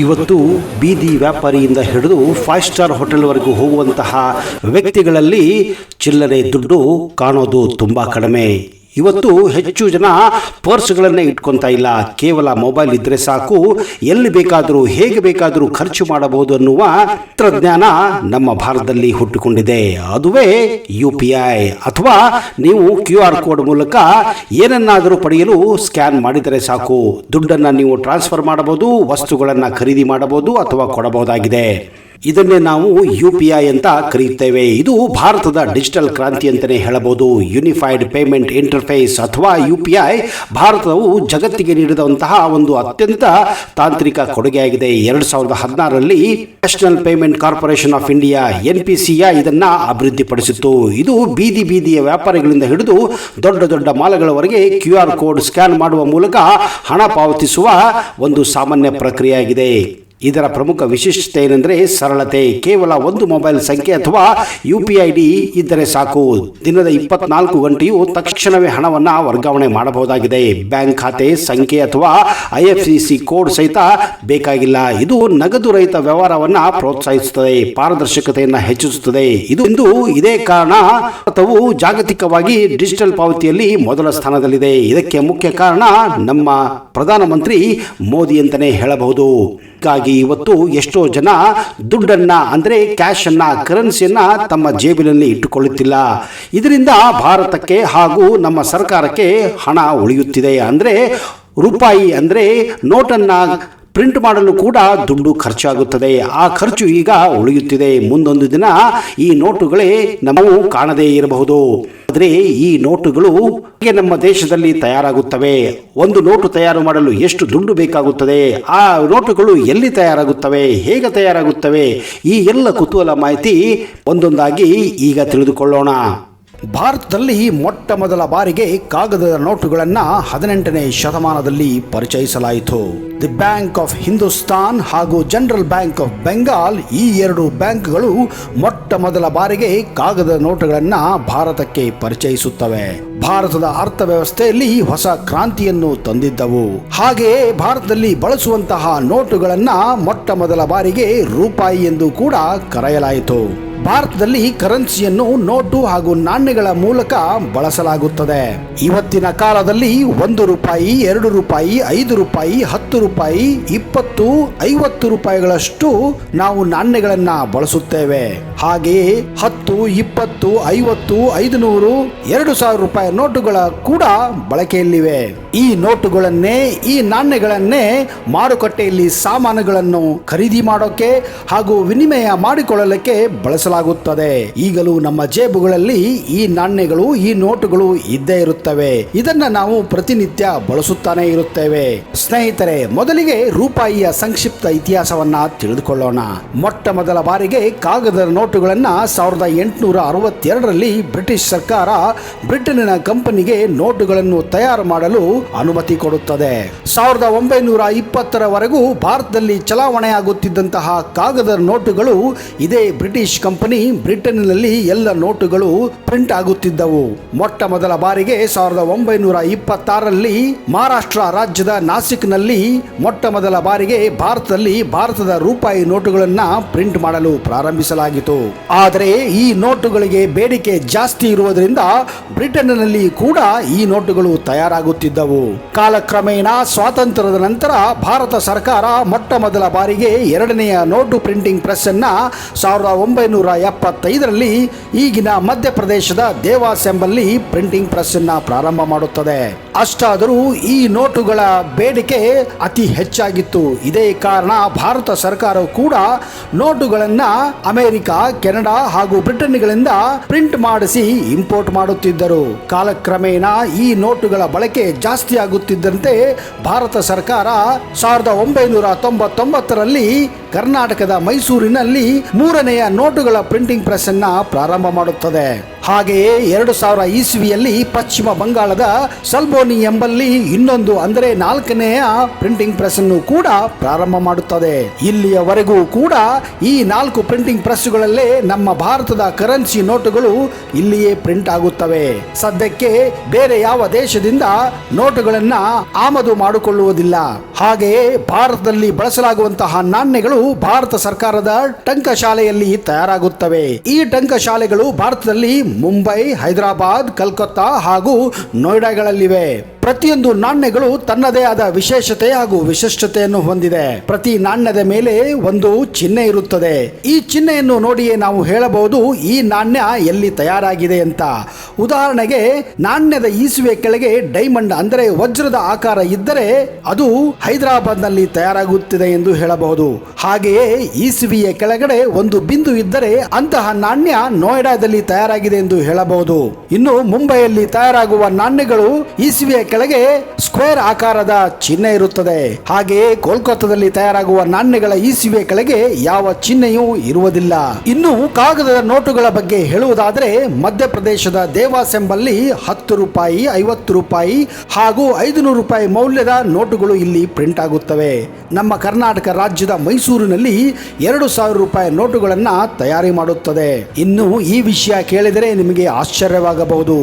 ಇವತ್ತು ಬೀದಿ ವ್ಯಾಪಾರಿಯಿಂದ ಹಿಡಿದು 5 ಸ್ಟಾರ್ ಹೋಟೆಲ್ವರೆಗೂ ಹೋಗುವಂತಹ ವ್ಯಕ್ತಿಗಳಲ್ಲಿ ಚಿಲ್ಲರೆ ದುಡ್ಡು ಕಾಣೋದು ತುಂಬ ಕಡಿಮೆ. ಇವತ್ತು ಹೆಚ್ಚು ಜನ ಪರ್ಸ್ಗಳನ್ನೇ ಇಟ್ಕೊತಾ ಇಲ್ಲ. ಕೇವಲ ಮೊಬೈಲ್ ಇದ್ದರೆ ಸಾಕು, ಎಲ್ಲಿ ಬೇಕಾದರೂ ಹೇಗೆ ಬೇಕಾದರೂ ಖರ್ಚು ಮಾಡಬಹುದು ಅನ್ನುವ ತಂತ್ರಜ್ಞಾನ ನಮ್ಮ ಭಾರತದಲ್ಲಿ ಹುಟ್ಟಿಕೊಂಡಿದೆ. ಅದುವೇ UPI ಅಥವಾ ನೀವು QR ಕೋಡ್ ಮೂಲಕ ಏನನ್ನಾದರೂ ಪಡೆಯಲು ಸ್ಕ್ಯಾನ್ ಮಾಡಿದರೆ ಸಾಕು, ದುಡ್ಡನ್ನು ನೀವು ಟ್ರಾನ್ಸ್ಫರ್ ಮಾಡಬಹುದು, ವಸ್ತುಗಳನ್ನು ಖರೀದಿ ಮಾಡಬಹುದು ಅಥವಾ ಕೊಡಬಹುದಾಗಿದೆ. ಇದನ್ನೇ ನಾವು UPI ಅಂತ ಕರೆಯುತ್ತೇವೆ. ಇದು ಭಾರತದ ಡಿಜಿಟಲ್ ಕ್ರಾಂತಿ ಅಂತಲೇ ಹೇಳಬಹುದು. ಯೂನಿಫೈಡ್ ಪೇಮೆಂಟ್ ಇಂಟರ್ಫೇಸ್ ಅಥವಾ UPI ಭಾರತವು ಜಗತ್ತಿಗೆ ನೀಡಿದಂತಹ ಒಂದು ಅತ್ಯಂತ ತಾಂತ್ರಿಕ ಕೊಡುಗೆಯಾಗಿದೆ. 2016ರಲ್ಲಿ national payment corporation of India NPCI ಇದನ್ನ ಅಭಿವೃದ್ಧಿಪಡಿಸಿತ್ತು. ಇದು ಬೀದಿಯ ವ್ಯಾಪಾರಿಗಳಿಂದ ಹಿಡಿದು ದೊಡ್ಡ ದೊಡ್ಡ ಮಾಲ್ಗಳವರೆಗೆ QR ಕೋಡ್ ಸ್ಕ್ಯಾನ್ ಮಾಡುವ ಮೂಲಕ ಹಣ ಪಾವತಿಸುವ ಒಂದು ಸಾಮಾನ್ಯ ಪ್ರಕ್ರಿಯೆಯಾಗಿದೆ. ಇದರ ಪ್ರಮುಖ ವಿಶಿಷ್ಟತೆ ಏನೆಂದರೆ ಸರಳತೆ. ಕೇವಲ ಒಂದು ಮೊಬೈಲ್ ಸಂಖ್ಯೆ ಅಥವಾ UPI ID ಇದ್ದರೆ ಸಾಕು, ದಿನದ 24 ಗಂಟೆಯೂ ತಕ್ಷಣವೇ ಹಣವನ್ನು ವರ್ಗಾವಣೆ ಮಾಡಬಹುದಾಗಿದೆ. ಬ್ಯಾಂಕ್ ಖಾತೆ ಸಂಖ್ಯೆ ಅಥವಾ IFSC ಕೋಡ್ ಸಹಿತ ಬೇಕಾಗಿಲ್ಲ. ಇದು ನಗದು ರಹಿತ ವ್ಯವಹಾರವನ್ನು ಪ್ರೋತ್ಸಾಹಿಸುತ್ತದೆ, ಪಾರದರ್ಶಕತೆಯನ್ನು ಹೆಚ್ಚಿಸುತ್ತದೆ. ಇಂದು ಇದೇ ಕಾರಣ ಭಾರತವು ಜಾಗತಿಕವಾಗಿ ಡಿಜಿಟಲ್ ಪಾವತಿಯಲ್ಲಿ ಮೊದಲ ಸ್ಥಾನದಲ್ಲಿದೆ. ಇದಕ್ಕೆ ಮುಖ್ಯ ಕಾರಣ ನಮ್ಮ ಪ್ರಧಾನಮಂತ್ರಿ ಮೋದಿ ಅಂತಲೇ ಹೇಳಬಹುದು. ಹೀಗಾಗಿ ಇವತ್ತು ಎಷ್ಟೋ ಜನ ದುಡ್ಡನ್ನ ಅಂದರೆ ಕ್ಯಾಶ್ ಅನ್ನ, ಕರೆನ್ಸಿಯನ್ನ ತಮ್ಮ ಜೇಬಿನಲ್ಲಿ ಇಟ್ಟುಕೊಳ್ಳುತ್ತಿಲ್ಲ. ಇದರಿಂದ ಭಾರತಕ್ಕೆ ಹಾಗೂ ನಮ್ಮ ಸರ್ಕಾರಕ್ಕೆ ಹಣ ಉಳಿಯುತ್ತಿದೆ. ಅಂದರೆ ರೂಪಾಯಿ ಅಂದರೆ ನೋಟನ್ನ ಪ್ರಿಂಟ್ ಮಾಡಲು ಕೂಡ ದುಡ್ಡು ಖರ್ಚಾಗುತ್ತದೆ. ಆ ಖರ್ಚು ಈಗ ಉಳಿಯುತ್ತಿದೆ. ಮುಂದೊಂದು ದಿನ ಈ ನೋಟುಗಳೇ ನಾವು ಕಾಣದೇ ಇರಬಹುದು. ಆದರೆ ಈ ನೋಟುಗಳು ನಮ್ಮ ದೇಶದಲ್ಲಿ ತಯಾರಾಗುತ್ತವೆ. ಒಂದು ನೋಟು ತಯಾರು ಮಾಡಲು ಎಷ್ಟು ದುಡ್ಡು ಬೇಕಾಗುತ್ತದೆ, ಆ ನೋಟುಗಳು ಎಲ್ಲಿ ತಯಾರಾಗುತ್ತವೆ, ಹೇಗೆ ತಯಾರಾಗುತ್ತವೆ, ಈ ಎಲ್ಲ ಕುತೂಹಲ ಮಾಹಿತಿ ಒಂದೊಂದಾಗಿ ಈಗ ತಿಳಿದುಕೊಳ್ಳೋಣ. ಭಾರತದಲ್ಲಿ ಮೊಟ್ಟ ಮೊದಲ ಬಾರಿಗೆ ಕಾಗದದ ನೋಟುಗಳನ್ನು 18ನೇ ಶತಮಾನದಲ್ಲಿ ಪರಿಚಯಿಸಲಾಯಿತು. ದಿ ಬ್ಯಾಂಕ್ ಆಫ್ ಹಿಂದೂಸ್ತಾನ್ ಹಾಗೂ ಜನರಲ್ ಬ್ಯಾಂಕ್ ಆಫ್ ಬೆಂಗಾಲ್, ಈ ಎರಡು ಬ್ಯಾಂಕ್ಗಳು ಮೊಟ್ಟ ಮೊದಲ ಬಾರಿಗೆ ಕಾಗದದ ನೋಟುಗಳನ್ನು ಭಾರತಕ್ಕೆ ಪರಿಚಯಿಸುತ್ತವೆ. ಭಾರತದ ಅರ್ಥವ್ಯವಸ್ಥೆಯಲ್ಲಿ ಹೊಸ ಕ್ರಾಂತಿಯನ್ನು ತಂದಿದ್ದವು. ಹಾಗೆಯೇ ಭಾರತದಲ್ಲಿ ಬಳಸುವಂತಹ ನೋಟುಗಳನ್ನು ಮೊಟ್ಟ ಮೊದಲ ಬಾರಿಗೆ ರೂಪಾಯಿ ಎಂದು ಕೂಡ ಕರೆಯಲಾಯಿತು. ಭಾರತದಲ್ಲಿ ಕರೆನ್ಸಿಯನ್ನು ನೋಟು ಹಾಗೂ ನಾಣ್ಯಗಳ ಮೂಲಕ ಬಳಸಲಾಗುತ್ತದೆ. ಇವತ್ತಿನ ಕಾಲದಲ್ಲಿ 1 ರೂಪಾಯಿ, 2 ರೂಪಾಯಿ, 5 ರೂಪಾಯಿ, 10 ರೂಪಾಯಿ, 20, 50 ರೂಪಾಯಿಗಳಷ್ಟು ನಾವು ನಾಣ್ಯಗಳನ್ನ ಬಳಸುತ್ತೇವೆ. ಹಾಗೆಯೇ 10, 20, 50, 500, 2000 ರೂಪಾಯಿ ನೋಟುಗಳ ಕೂಡ ಬಳಕೆಯಲ್ಲಿವೆ. ಈ ನೋಟುಗಳನ್ನೇ, ಈ ನಾಣ್ಯಗಳನ್ನೇ ಮಾರುಕಟ್ಟೆಯಲ್ಲಿ ಸಾಮಾನುಗಳನ್ನು ಖರೀದಿ ಮಾಡೋಕೆ ಹಾಗೂ ವಿನಿಮಯ ಮಾಡಿಕೊಳ್ಳಲಿಕ್ಕೆ ಬಳಸಲಾಗುತ್ತದೆ. ಈಗಲೂ ನಮ್ಮ ಜೇಬುಗಳಲ್ಲಿ ಈ ನಾಣ್ಯಗಳು, ಈ ನೋಟುಗಳು ಇದ್ದೇ ಇರುತ್ತವೆ. ಇದನ್ನ ನಾವು ಪ್ರತಿನಿತ್ಯ ಬಳಸುತ್ತಾನೆ ಇರುತ್ತೇವೆ. ಸ್ನೇಹಿತರೆ, ಮೊದಲಿಗೆ ರೂಪಾಯಿಯ ಸಂಕ್ಷಿಪ್ತ ಇತಿಹಾಸವನ್ನ ತಿಳಿದುಕೊಳ್ಳೋಣ. ಮೊಟ್ಟ ಮೊದಲ ಬಾರಿಗೆ ಕಾಗದದ ನೋಟುಗಳನ್ನ 1862ರಲ್ಲಿ ಬ್ರಿಟಿಷ್ ಸರ್ಕಾರ ಬ್ರಿಟನ್ನಿನ ಕಂಪನಿಗೆ ನೋಟುಗಳನ್ನು ತಯಾರು ಮಾಡಲು ಅನುಮತಿ ಕೊಡುತ್ತದೆ. 1920ರವರೆಗೂ ಭಾರತದಲ್ಲಿ ಚಲಾವಣೆಯಾಗುತ್ತಿದ್ದಂತಹ ಕಾಗದದ ನೋಟುಗಳು ಇದೇ ಬ್ರಿಟಿಷ್ ಕಂಪನಿ ಬ್ರಿಟನ್ನಿನಲ್ಲಿ ಎಲ್ಲ ನೋಟುಗಳು ಪ್ರಿಂಟ್ ಆಗುತ್ತಿದ್ದವು. ಮೊಟ್ಟ ಮೊದಲ ಬಾರಿಗೆ 1926ರಲ್ಲಿ ಮಹಾರಾಷ್ಟ್ರ ರಾಜ್ಯದ ನಾಸಿಕ್ನಲ್ಲಿ ಮೊಟ್ಟ ಮೊದಲ ಬಾರಿಗೆ ಭಾರತದ ರೂಪಾಯಿ ನೋಟುಗಳನ್ನು ಪ್ರಿಂಟ್ ಮಾಡಲು ಪ್ರಾರಂಭಿಸಲಾಗಿತ್ತು. ಆದರೆ ಈ ನೋಟುಗಳಿಗೆ ಬೇಡಿಕೆ ಜಾಸ್ತಿ ಇರುವುದರಿಂದ ಬ್ರಿಟನ್ನಿನಲ್ಲಿ ಕೂಡ ಈ ನೋಟುಗಳು ತಯಾರಾಗುತ್ತಿದ್ದವು. ಕಾಲಕ್ರಮೇಣ ಸ್ವಾತಂತ್ರ್ಯದ ನಂತರ ಭಾರತ ಸರ್ಕಾರ ಮೊಟ್ಟ ಮೊದಲ ಬಾರಿಗೆ 2ನೆಯ ನೋಟು ಪ್ರಿಂಟಿಂಗ್ ಪ್ರೆಸ್ ಅನ್ನ 1975ರಲ್ಲಿ ಈಗಿನ ಮಧ್ಯಪ್ರದೇಶದ ದೇವಾಸ್ ಎಂಬಲ್ಲಿ ಪ್ರಿಂಟಿಂಗ್ ಪ್ರೆಸ್ ಅನ್ನ ಪ್ರಾರಂಭ ಮಾಡುತ್ತದೆ. ಅಷ್ಟಾದರೂ ಈ ನೋಟುಗಳ ಬೇಡಿಕೆ ಅತಿ ಹೆಚ್ಚಾಗಿತ್ತು. ಇದೇ ಕಾರಣ ಭಾರತ ಸರ್ಕಾರವು ಕೂಡ ನೋಟುಗಳನ್ನ ಅಮೆರಿಕ, ಕೆನಡಾ ಹಾಗೂ ಬ್ರಿಟನ್ಗಳಿಂದ ಪ್ರಿಂಟ್ ಮಾಡಿಸಿ ಇಂಪೋರ್ಟ್ ಮಾಡುತ್ತಿದ್ದರು. ಕಾಲಕ್ರಮೇಣ ಈ ನೋಟುಗಳ ಬಳಕೆ ಜಾಸ್ತಿ ಆಗುತ್ತಿದ್ದಂತೆ ಭಾರತ ಸರ್ಕಾರ 1999ರಲ್ಲಿ ಕರ್ನಾಟಕದ ಮೈಸೂರಿನಲ್ಲಿ 3ನೆಯ ನೋಟುಗಳ ಪ್ರಿಂಟಿಂಗ್ ಪ್ರೆಸ್ ಅನ್ನ ಪ್ರಾರಂಭ ಮಾಡುತ್ತದೆ. ಹಾಗೆಯೇ 2000 ಇಸ್ವಿಯಲ್ಲಿ ಪಶ್ಚಿಮ ಬಂಗಾಳದ ಸಲ್ಬೋನಿ ಎಂಬಲ್ಲಿ ಇನ್ನೊಂದು ಅಂದರೆ 4ನೆಯ ಪ್ರಿಂಟಿಂಗ್ ಪ್ರೆಸ್ ಅನ್ನು ಕೂಡ ಪ್ರಾರಂಭ ಮಾಡುತ್ತದೆ. ಇಲ್ಲಿಯವರೆಗೂ ಕೂಡ ಈ 4 ಪ್ರಿಂಟಿಂಗ್ ಪ್ರೆಸ್ಗಳಲ್ಲೇ ನಮ್ಮ ಭಾರತದ ಕರೆನ್ಸಿ ನೋಟುಗಳು ಇಲ್ಲಿಯೇ ಪ್ರಿಂಟ್ ಆಗುತ್ತವೆ. ಸದ್ಯಕ್ಕೆ ಬೇರೆ ಯಾವ ದೇಶದಿಂದ ನೋಟುಗಳನ್ನ ಆಮದು ಮಾಡಿಕೊಳ್ಳುವುದಿಲ್ಲ. ಹಾಗೆಯೇ ಭಾರತದಲ್ಲಿ ಬಳಸಲಾಗುವಂತಹ ನಾಣ್ಯಗಳು ಭಾರತ ಸರ್ಕಾರದ ಟಂಕಶಾಲೆಯಲ್ಲಿ ತಯಾರಾಗುತ್ತವೆ. ಈ ಟಂಕಶಾಲೆಗಳು ಭಾರತದಲ್ಲಿ ಮುಂಬೈ, ಹೈದರಾಬಾದ್, ಕಲ್ಕತ್ತಾ ಹಾಗೂ ನೋಯ್ಡಾಗಳಲ್ಲಿವೆ. ಪ್ರತಿಯೊಂದು ನಾಣ್ಯಗಳು ತನ್ನದೇ ಆದ ವಿಶೇಷತೆ ಹಾಗೂ ವಿಶಿಷ್ಟತೆಯನ್ನು ಹೊಂದಿದೆ. ಪ್ರತಿ ನಾಣ್ಯದ ಮೇಲೆ ಒಂದು ಚಿಹ್ನೆ ಇರುತ್ತದೆ. ಈ ಚಿಹ್ನೆಯನ್ನು ನೋಡಿಯೇ ನಾವು ಹೇಳಬಹುದು ಈ ನಾಣ್ಯ ಎಲ್ಲಿ ತಯಾರಾಗಿದೆ ಅಂತ. ಉದಾಹರಣೆಗೆ, ನಾಣ್ಯದ ಈಸುವೆ ಕೆಳಗೆ ಡೈಮಂಡ್ ಅಂದರೆ ವಜ್ರದ ಆಕಾರ ಇದ್ದರೆ ಅದು ಹೈದರಾಬಾದ್ ನಲ್ಲಿ ತಯಾರಾಗುತ್ತಿದೆ ಎಂದು ಹೇಳಬಹುದು. ಹಾಗೆಯೇ ಈಸುವೆಯ ಕೆಳಗಡೆ ಒಂದು ಬಿಂದು ಇದ್ದರೆ ಅಂತಹ ನಾಣ್ಯ ನೋಯ್ಡಾದಲ್ಲಿ ತಯಾರಾಗಿದೆ ಎಂದು ಹೇಳಬಹುದು. ಇನ್ನು ಮುಂಬೈಯಲ್ಲಿ ತಯಾರಾಗುವ ನಾಣ್ಯಗಳು ಈಸುವೆಯ ಕೆಳಗೆ ಸ್ಕ್ವೇರ್ ಆಕಾರದ ಚಿಹ್ನೆ ಇರುತ್ತದೆ. ಹಾಗೆಯೇ ಕೋಲ್ಕತ್ತಾದಲ್ಲಿ ತಯಾರಾಗುವ ನಾಣ್ಯಗಳ ಈಸುವೆ ಕೆಳಗೆ ಯಾವ ಚಿಹ್ನೆಯೂ ಇರುವುದಿಲ್ಲ. ಇನ್ನು ಕಾಗದದ ನೋಟುಗಳ ಬಗ್ಗೆ ಹೇಳುವುದಾದರೆ, ಮಧ್ಯಪ್ರದೇಶದ ದೇವಾಸ್ ಎಂಬಲ್ಲಿ 10 ರೂಪಾಯಿ, 50 ರೂಪಾಯಿ ಹಾಗೂ 500 ರೂಪಾಯಿ ಮೌಲ್ಯದ ನೋಟುಗಳು ಇಲ್ಲಿ ಪ್ರಿಂಟ್ ಆಗುತ್ತವೆ. ನಮ್ಮ ಕರ್ನಾಟಕ ರಾಜ್ಯದ ಮೈಸೂರಿನಲ್ಲಿ 2000 ರೂಪಾಯಿ ನೋಟುಗಳನ್ನ ತಯಾರಿ ಮಾಡುತ್ತದೆ. ಇನ್ನು ಈ ವಿಷಯ ಕೇಳಿದರೆ ನಿಮಗೆ ಆಶ್ಚರ್ಯವಾಗಬಹುದು.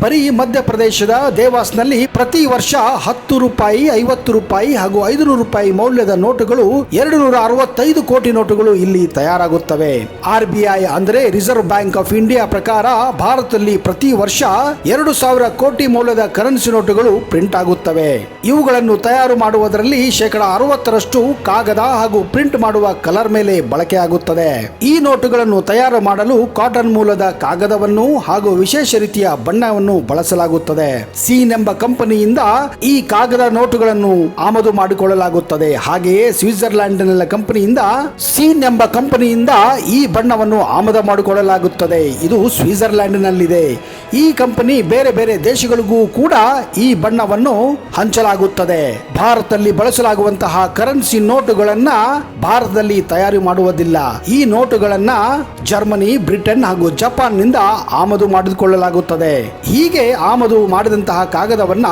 ಬರೀ ಮಧ್ಯಪ್ರದೇಶದ ದೇವಾಸ್ನಲ್ಲಿ ಪ್ರತಿ ವರ್ಷ 10 ರೂಪಾಯಿ, 50 ರೂಪಾಯಿ ಹಾಗೂ 500 ರೂಪಾಯಿ ಮೌಲ್ಯದ ನೋಟುಗಳು 265 ಕೋಟಿ ನೋಟುಗಳು ಇಲ್ಲಿ ತಯಾರಾಗುತ್ತವೆ. RBI ಅಂದರೆ ರಿಸರ್ವ್ ಬ್ಯಾಂಕ್ ಆಫ್ ಇಂಡಿಯಾ ಪ್ರಕಾರ ಭಾರತದಲ್ಲಿ ಪ್ರತಿ ವರ್ಷ 2000 ಕೋಟಿ ಮೌಲ್ಯದ ಕರೆನ್ಸಿ ನೋಟುಗಳು ಪ್ರಿಂಟ್ ಆಗುತ್ತವೆ. ಇವುಗಳನ್ನು ತಯಾರು ಮಾಡುವುದರಲ್ಲಿ 60% ಕಾಗದ ಹಾಗೂ ಪ್ರಿಂಟ್ ಮಾಡುವ ಕಲರ್ ಮೇಲೆ ಬಳಕೆ ಆಗುತ್ತದೆ. ಈ ನೋಟುಗಳನ್ನು ತಯಾರು ಮಾಡಲು ಕಾಟನ್ ಮೂಲದ ಕಾಗದವನ್ನು ಹಾಗೂ ವಿಶೇಷ ರೀತಿಯ ಬಣ್ಣವನ್ನು ಬಳಸಲಾಗುತ್ತದೆ. ಸೀನ್ ಎಂಬ ಕಂಪನಿಯಿಂದ ಈ ಕಾಗದ ನೋಟುಗಳನ್ನು ಆಮದು ಮಾಡಿಕೊಳ್ಳಲಾಗುತ್ತದೆ. ಹಾಗೆಯೇ ಸ್ವಿಟ್ಜರ್ಲ್ಯಾಂಡ್ ಕಂಪನಿಯಿಂದ ಸೀನ್ ಎಂಬ ಕಂಪನಿಯಿಂದ ಈ ಬಣ್ಣವನ್ನು ಆಮದು ಮಾಡಿಕೊಳ್ಳಲಾಗುತ್ತದೆ. ಇದು ಸ್ವಿಟ್ಜರ್ಲ್ಯಾಂಡ್ ನಲ್ಲಿದೆ. ಈ ಕಂಪನಿ ಬೇರೆ ಬೇರೆ ದೇಶಗಳಿಗೂ ಕೂಡ ಈ ಬಣ್ಣವನ್ನು ಹಂಚಲಾಗುತ್ತದೆ. ಭಾರತದಲ್ಲಿ ಬಳಸಲಾಗುವಂತಹ ಕರೆನ್ಸಿ ನೋಟುಗಳನ್ನ ಭಾರತದಲ್ಲಿ ತಯಾರು ಮಾಡುವುದಿಲ್ಲ. ಈ ನೋಟುಗಳನ್ನ ಜರ್ಮನಿ, ಬ್ರಿಟನ್ ಹಾಗೂ ಜಪಾನ್ ನಿಂದ ಆಮದು ಮಾಡಿಕೊಳ್ಳಲಾಗುತ್ತದೆ. ಹೀಗೆ ಆಮದು ಮಾಡಿದಂತಹ ಕಾಗದವನ್ನ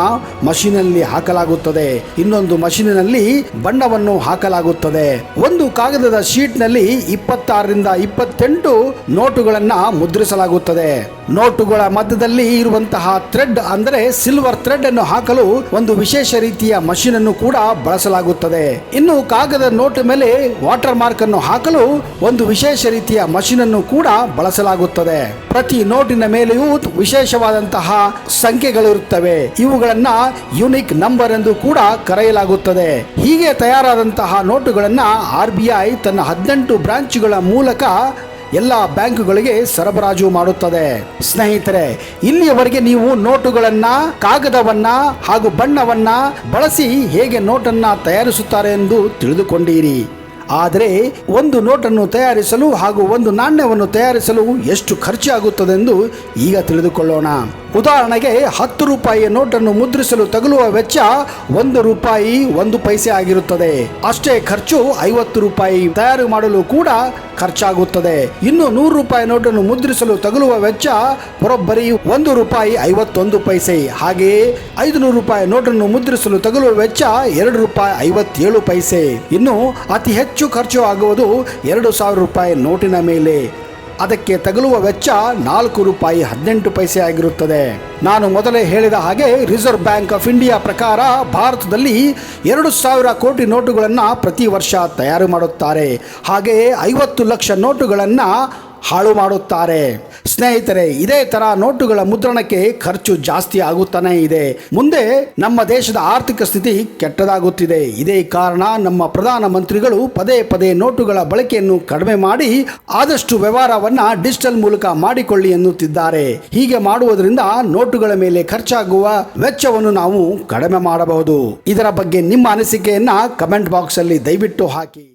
ಮಷೀನಲ್ಲಿ ಹಾಕಲಾಗುತ್ತದೆ. ಇನ್ನೊಂದು ಮಷೀನಿನಲ್ಲಿ ಬಣ್ಣವನ್ನು ಹಾಕಲಾಗುತ್ತದೆ. ಒಂದು ಕಾಗದದ ಶೀಟ್ ನಲ್ಲಿ 26 ರಿಂದ 28 ನೋಟುಗಳನ್ನ ಮುದ್ರಿಸಲಾಗುತ್ತದೆ. ನೋಟುಗಳ ಮಧ್ಯದಲ್ಲಿ ಇರುವಂತಹ ಥ್ರೆಡ್ ಅಂದರೆ ಸಿಲ್ವರ್ ಥ್ರೆಡ್ ಅನ್ನು ಹಾಕಲು ಒಂದು ವಿಶೇಷ ರೀತಿಯ ಮಷೀನ್ ಅನ್ನು ಕೂಡ ಬಳಸಲಾಗುತ್ತದೆ. ಇನ್ನು ಕಾಗದ ನೋಟು ಮೇಲೆ ವಾಟರ್ ಮಾರ್ಕ್ ಅನ್ನು ಹಾಕಲು ಒಂದು ವಿಶೇಷ ರೀತಿಯ ಮಷೀನ್ ಅನ್ನು ಕೂಡ ಬಳಸಲಾಗುತ್ತದೆ. ಪ್ರತಿ ನೋಟಿನ ಮೇಲೆಯೂ ವಿಶೇಷವಾದಂತಹ ಸಂಖ್ಯೆಗಳಿರುತ್ತವೆ. ಇವುಗಳನ್ನ ಯುನಿಕ್ ನಂಬರ್ ಎಂದು ಕೂಡ ಕರೆಯಲಾಗುತ್ತದೆ. ಹೀಗೆ ತಯಾರಾದಂತಹ ನೋಟುಗಳನ್ನ RBI ತನ್ನ 18 ಬ್ರಾಂಚ್ಗಳ ಮೂಲಕ ಎಲ್ಲ ಬ್ಯಾಂಕುಗಳಿಗೆ ಸರಬರಾಜು ಮಾಡುತ್ತದೆ. ಸ್ನೇಹಿತರೆ, ಇಲ್ಲಿಯವರೆಗೆ ನೀವು ನೋಟುಗಳನ್ನ, ಕಾಗದವನ್ನ ಹಾಗೂ ಬಣ್ಣವನ್ನ ಬಳಸಿ ಹೇಗೆ ನೋಟನ್ನ ತಯಾರಿಸುತ್ತಾರೆ ಎಂದು ತಿಳಿದುಕೊಂಡಿರಿ. ಆದರೆ ಒಂದು ನೋಟನ್ನು ತಯಾರಿಸಲು ಹಾಗೂ ಒಂದು ನಾಣ್ಯವನ್ನು ತಯಾರಿಸಲು ಎಷ್ಟು ಖರ್ಚಾಗುತ್ತದೆ ಎಂದು ಈಗ ತಿಳಿದುಕೊಳ್ಳೋಣ. ಉದಾಹರಣೆಗೆ 10 ರೂಪಾಯಿಯ ನೋಟನ್ನು ಮುದ್ರಿಸಲು ತಗುಲುವ ವೆಚ್ಚ 1 ರೂಪಾಯಿ 1 ಪೈಸೆ ಆಗಿರುತ್ತದೆ. ಅಷ್ಟೇ ಖರ್ಚು 50 ರೂಪಾಯಿ ತಯಾರು ಮಾಡಲು ಕೂಡ ಖರ್ಚಾಗುತ್ತದೆ. ಇನ್ನು 100 ರೂಪಾಯಿ ನೋಟನ್ನು ಮುದ್ರಿಸಲು ತಗುಲುವ ವೆಚ್ಚ ಬರೋಬ್ಬರಿ 1 ರೂಪಾಯಿ 51 ಪೈಸೆ. ಹಾಗೆಯೇ 500 ರೂಪಾಯಿ ನೋಟನ್ನು ಮುದ್ರಿಸಲು ತಗುಲುವ ವೆಚ್ಚ 2 ರೂಪಾಯಿ 57 ಪೈಸೆ. ಇನ್ನು ಅತಿ ಹೆಚ್ಚು ಖರ್ಚು ಆಗುವುದು 2000 ರೂಪಾಯಿ ನೋಟಿನ ಮೇಲೆ. ಅದಕ್ಕೆ ತಗುಲುವ ವೆಚ್ಚ 4 ರೂಪಾಯಿ 18 ಪೈಸೆ ಆಗಿರುತ್ತದೆ. ನಾನು ಮೊದಲೇ ಹೇಳಿದ ಹಾಗೆ ರಿಸರ್ವ್ ಬ್ಯಾಂಕ್ ಆಫ್ ಇಂಡಿಯಾ ಪ್ರಕಾರ ಭಾರತದಲ್ಲಿ 2000 ಕೋಟಿ ನೋಟುಗಳನ್ನು ಪ್ರತಿ ವರ್ಷ ತಯಾರು ಮಾಡುತ್ತಾರೆ. ಹಾಗೆಯೇ 50 ಲಕ್ಷ ನೋಟುಗಳನ್ನು ಹಾಳು ಮಾಡುತ್ತಾರೆ. ಸ್ನೇಹಿತರೆ, ಇದೇ ತರ ನೋಟುಗಳ ಮುದ್ರಣಕ್ಕೆ ಖರ್ಚು ಜಾಸ್ತಿ ಆಗುತ್ತಾನೆ ಇದೆ. ಮುಂದೆ ನಮ್ಮ ದೇಶದ ಆರ್ಥಿಕ ಸ್ಥಿತಿ ಕೆಟ್ಟದಾಗುತ್ತಿದೆ. ಇದೇ ಕಾರಣ ನಮ್ಮ ಪ್ರಧಾನ ಮಂತ್ರಿಗಳು ಪದೇ ಪದೇ ನೋಟುಗಳ ಬಳಕೆಯನ್ನು ಕಡಿಮೆ ಮಾಡಿ ಆದಷ್ಟು ವ್ಯವಹಾರವನ್ನ ಡಿಜಿಟಲ್ ಮೂಲಕ ಮಾಡಿಕೊಳ್ಳಿ ಎನ್ನುತ್ತಿದ್ದಾರೆ. ಹೀಗೆ ಮಾಡುವುದರಿಂದ ನೋಟುಗಳ ಮೇಲೆ ಖರ್ಚಾಗುವ ವೆಚ್ಚವನ್ನು ನಾವು ಕಡಿಮೆ ಮಾಡಬಹುದು. ಇದರ ಬಗ್ಗೆ ನಿಮ್ಮ ಅನಿಸಿಕೆಯನ್ನ ಕಮೆಂಟ್ ಬಾಕ್ಸ್ ಅಲ್ಲಿ ದಯವಿಟ್ಟು ಹಾಕಿ.